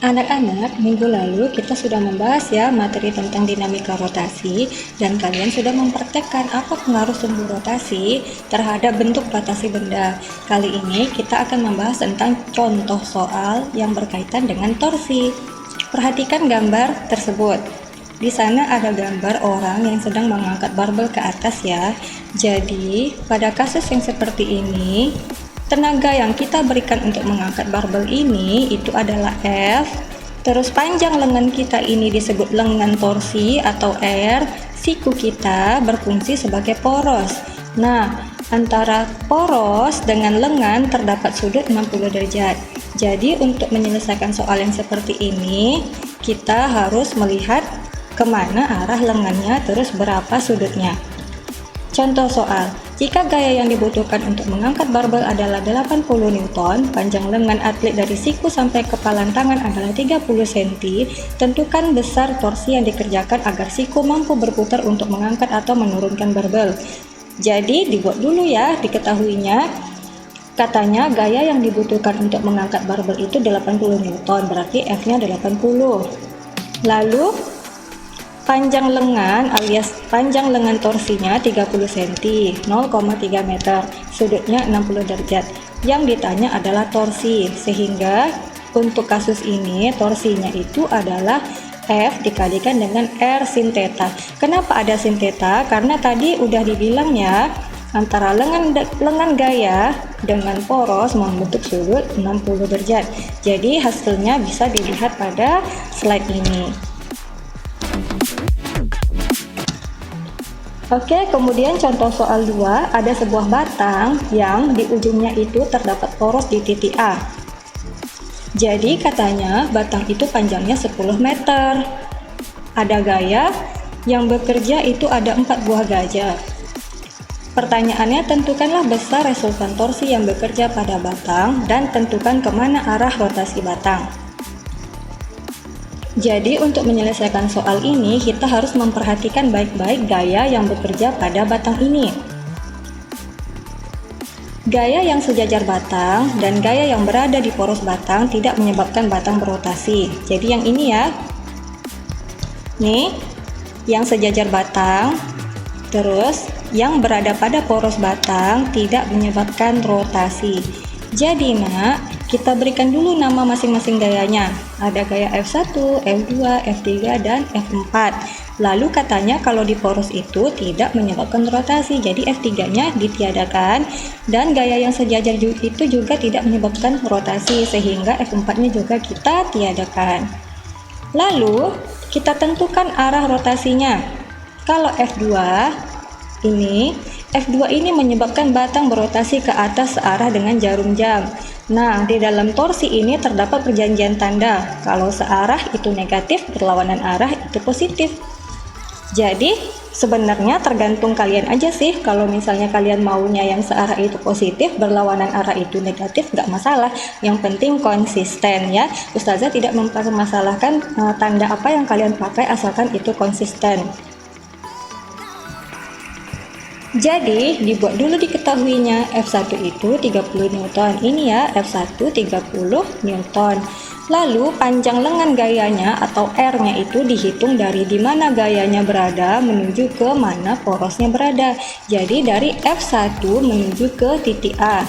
Anak-anak, minggu lalu kita sudah membahas ya materi tentang dinamika rotasi dan kalian sudah mempraktekkan apa pengaruh sumbu rotasi terhadap bentuk rotasi benda. Kali ini kita akan membahas tentang contoh soal yang berkaitan dengan torsi. Perhatikan gambar tersebut. Di sana ada gambar orang yang sedang mengangkat barbel ke atas ya. Jadi, pada kasus yang seperti ini, tenaga yang kita berikan untuk mengangkat barbel ini itu adalah F. Terus panjang lengan kita ini disebut lengan torsi atau R. Siku kita berfungsi sebagai poros. Nah, antara poros dengan lengan terdapat sudut 60 derajat. Jadi untuk menyelesaikan soal yang seperti ini, kita harus melihat kemana arah lengannya, terus berapa sudutnya. Contoh soal, jika gaya yang dibutuhkan untuk mengangkat barbel adalah 80 Newton, panjang lengan atlet dari siku sampai kepalan tangan adalah 30 cm, tentukan besar torsi yang dikerjakan agar siku mampu berputar untuk mengangkat atau menurunkan barbel. Jadi dibuat dulu ya, diketahuinya. Katanya gaya yang dibutuhkan untuk mengangkat barbel itu 80 Newton, berarti F-nya 80. Lalu panjang lengan alias panjang lengan torsinya 30 cm, 0,3 meter, sudutnya 60 derajat. Yang ditanya adalah torsi, sehingga untuk kasus ini torsinya itu adalah F dikalikan dengan R sin theta. Kenapa ada sin theta? Karena tadi udah dibilang ya, antara lengan gaya dengan poros membentuk sudut 60 derajat. Jadi hasilnya bisa dilihat pada slide ini. Oke, kemudian contoh soal 2, ada sebuah batang yang di ujungnya itu terdapat poros di titik A. Jadi katanya batang itu panjangnya 10 meter. Ada gaya yang bekerja itu ada 4 buah gajah. Pertanyaannya, tentukanlah besar resultan torsi yang bekerja pada batang dan tentukan kemana arah rotasi batang. Jadi untuk menyelesaikan soal ini kita harus memperhatikan baik-baik gaya yang bekerja pada batang ini. Gaya yang sejajar batang dan gaya yang berada di poros batang tidak menyebabkan batang berotasi. Jadi yang ini ya, nih yang sejajar batang, terus yang berada pada poros batang tidak menyebabkan rotasi. Jadi nak, kita berikan dulu nama masing-masing gayanya. Ada gaya F1, F2, F3, dan F4. Lalu katanya kalau di poros itu tidak menyebabkan rotasi, jadi F3-nya ditiadakan. Dan gaya yang sejajar itu juga tidak menyebabkan rotasi, sehingga F4-nya juga kita tiadakan. Lalu kita tentukan arah rotasinya. Kalau F2 ini menyebabkan batang berotasi ke atas searah dengan jarum jam. Nah, di dalam torsi ini terdapat perjanjian tanda. Kalau searah itu negatif, berlawanan arah itu positif. Jadi, sebenarnya tergantung kalian aja sih. Kalau misalnya kalian maunya yang searah itu positif, berlawanan arah itu negatif, nggak masalah. Yang penting konsisten ya. Ustazah tidak mempermasalahkan tanda apa yang kalian pakai asalkan itu konsisten. Jadi dibuat dulu diketahuinya F1 itu 30 Newton. Ini ya F1 30 Newton. Lalu panjang lengan gayanya atau R-nya itu dihitung dari di mana gayanya berada menuju ke mana porosnya berada. Jadi dari F1 menuju ke titik A.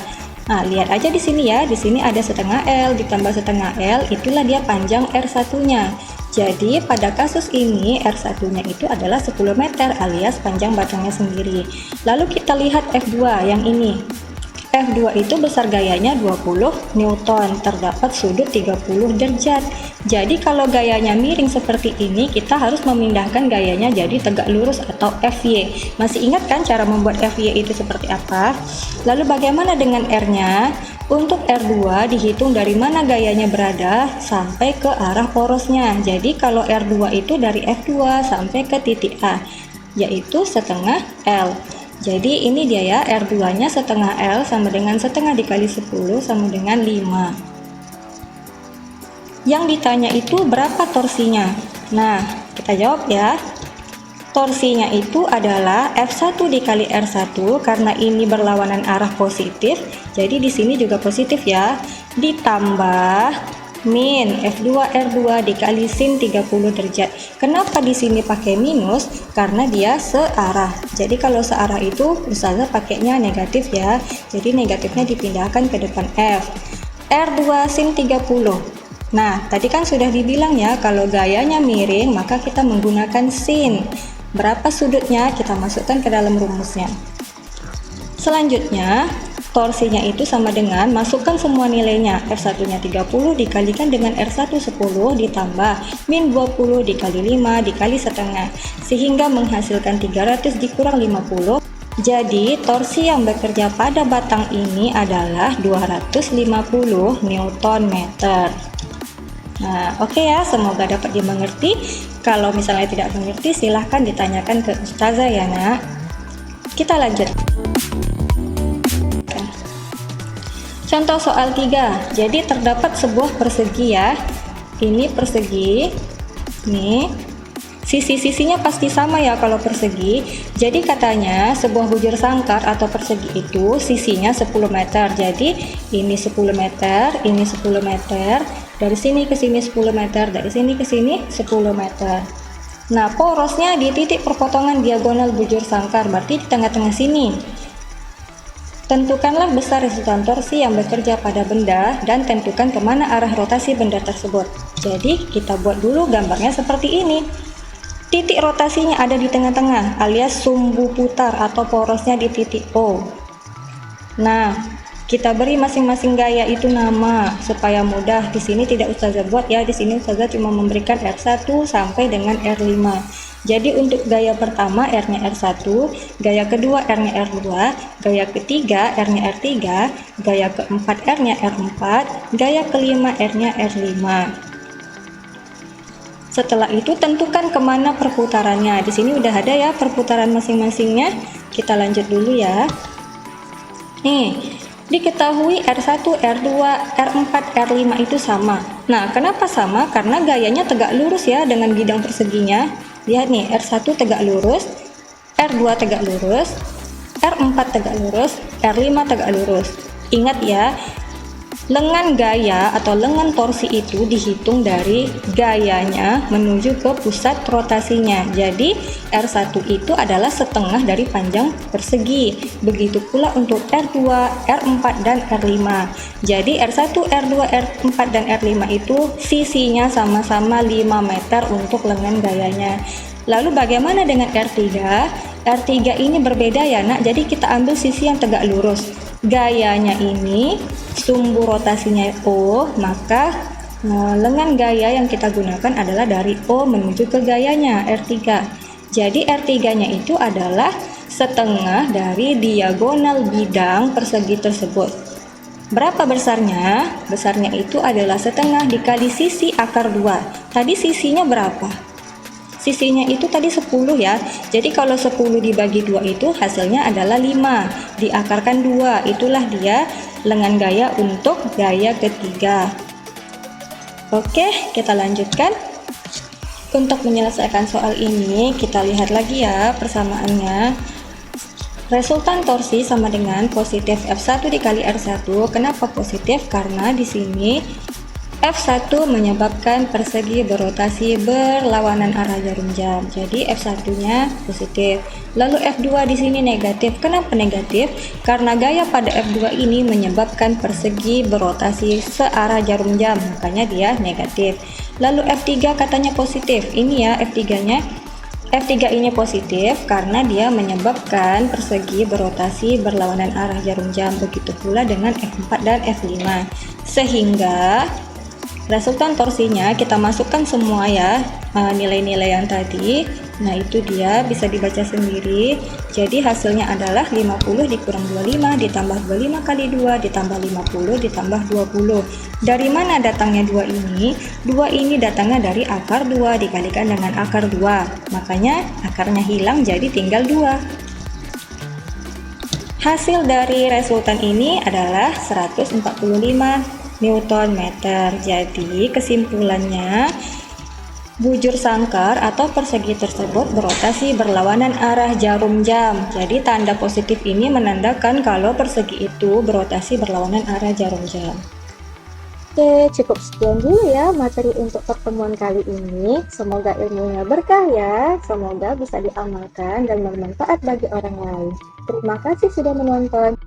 Nah, lihat aja di sini ya. Di sini ada setengah L ditambah setengah L, itulah dia panjang R1-nya. Jadi pada kasus ini R1-nya itu adalah 10 meter alias panjang batangnya sendiri. Lalu kita lihat F2 yang ini. F2 itu besar gayanya 20 Newton, terdapat sudut 30 derajat. Jadi kalau gayanya miring seperti ini, kita harus memindahkan gayanya jadi tegak lurus atau FY. Masih ingat kan cara membuat FY itu seperti apa? Lalu bagaimana dengan R-nya? Untuk R2 dihitung dari mana gayanya berada sampai ke arah porosnya. Jadi kalau R2 itu dari F2 sampai ke titik A, yaitu setengah L. Jadi ini dia ya, R2-nya setengah L sama dengan setengah dikali 10 sama dengan 5. Yang ditanya itu berapa torsinya? Nah, kita jawab ya. Torsinya itu adalah F1 dikali R1 karena ini berlawanan arah positif. Jadi di sini juga positif ya. Ditambah min F2R2 dikali sin 30 derajat. Kenapa di sini pakai minus? Karena dia searah. Jadi kalau searah itu misalnya pakainya negatif ya. Jadi negatifnya dipindahkan ke depan F. R2 sin 30. Nah, tadi kan sudah dibilang ya, kalau gayanya miring maka kita menggunakan sin. Berapa sudutnya? Kita masukkan ke dalam rumusnya. Selanjutnya, torsinya itu sama dengan masukkan semua nilainya. R1 nya 30 dikalikan dengan R1 10 ditambah min 20 dikali 5 dikali setengah, sehingga menghasilkan 300 dikurang 50. Jadi torsi yang bekerja pada batang ini adalah 250 Newton meter. Nah, oke ya, semoga dapat dimengerti. Kalau misalnya tidak mengerti, silahkan ditanyakan ke Ustazah ya nak. Kita lanjut. Contoh soal 3. Jadi terdapat sebuah persegi ya. Ini persegi. Nih. Sisi-sisinya pasti sama ya kalau persegi. Jadi katanya sebuah bujur sangkar atau persegi itu sisinya 10 meter. Jadi ini 10 meter, ini 10 meter. Dari sini ke sini 10 meter, dari sini ke sini 10 meter. Nah, porosnya di titik perpotongan diagonal bujur sangkar, berarti di tengah-tengah sini. Tentukanlah besar resultan torsi yang bekerja pada benda dan tentukan kemana arah rotasi benda tersebut. Jadi kita buat dulu gambarnya seperti ini. Titik rotasinya ada di tengah-tengah alias sumbu putar atau porosnya di titik O. Nah, kita beri masing-masing gaya itu nama supaya mudah. Di sini tidak Ustazah buat ya, di sini Ustazah cuma memberikan R1 sampai dengan R5. Jadi untuk gaya pertama R-nya R1, gaya kedua R-nya R2, gaya ketiga R-nya R3, gaya keempat R-nya R4, gaya kelima R-nya R5. Setelah itu tentukan kemana perputarannya. Di sini udah ada ya perputaran masing-masingnya. Kita lanjut dulu ya. Nih, diketahui R1, R2, R4, R5 itu sama. Nah, kenapa sama? Karena gayanya tegak lurus ya dengan bidang perseginya. Lihat nih, R1 tegak lurus, R2 tegak lurus, R4 tegak lurus, R5 tegak lurus. Ingat ya, lengan gaya atau lengan torsi itu dihitung dari gayanya menuju ke pusat rotasinya. Jadi R1 itu adalah setengah dari panjang persegi. Begitu pula untuk R2, R4, dan R5. Jadi R1, R2, R4, dan R5 itu sisinya sama-sama 5 meter untuk lengan gayanya. Lalu bagaimana dengan R3? R3 ini berbeda ya nak, jadi kita ambil sisi yang tegak lurus. Gayanya ini sumbu rotasinya O, maka lengan gaya yang kita gunakan adalah dari O menuju ke gayanya R3. Jadi R3 nya itu adalah setengah dari diagonal bidang persegi tersebut. Berapa besarnya? Besarnya itu adalah setengah dikali sisi akar 2. Tadi sisinya berapa? Sisinya itu tadi 10 ya. Jadi kalau 10 dibagi 2 itu hasilnya adalah 5. Diakarkan 2, itulah dia lengan gaya untuk gaya ketiga. Oke, kita lanjutkan. Untuk menyelesaikan soal ini, kita lihat lagi ya persamaannya. Resultan torsi sama dengan positif F1 dikali R1. Kenapa positif? Karena di sini F1 menyebabkan persegi berotasi berlawanan arah jarum jam. Jadi F1-nya positif. Lalu F2 di sini negatif. Kenapa negatif? Karena gaya pada F2 ini menyebabkan persegi berotasi searah jarum jam, makanya dia negatif. Lalu F3 katanya positif. Ini ya F3-nya. F3 ini positif karena dia menyebabkan persegi berotasi berlawanan arah jarum jam. Begitu pula dengan F4 dan F5. Sehingga resultan torsinya kita masukkan semua ya, nilai-nilai yang tadi. Nah itu dia bisa dibaca sendiri. Jadi hasilnya adalah 50 dikurang 25 ditambah 25 kali 2 ditambah 50 ditambah 20. Dari mana datangnya 2 ini? 2 ini datangnya dari akar 2 dikalikan dengan akar 2. Makanya akarnya hilang jadi tinggal 2. Hasil dari resultan ini adalah 145 Newton meter. Jadi kesimpulannya, bujur sangkar atau persegi tersebut berotasi berlawanan arah jarum jam. Jadi tanda positif ini menandakan kalau persegi itu berotasi berlawanan arah jarum jam. Oke, cukup sekian dulu ya materi untuk pertemuan kali ini. Semoga ilmunya berkah ya. Semoga bisa diamalkan dan bermanfaat bagi orang lain. Terima kasih sudah menonton.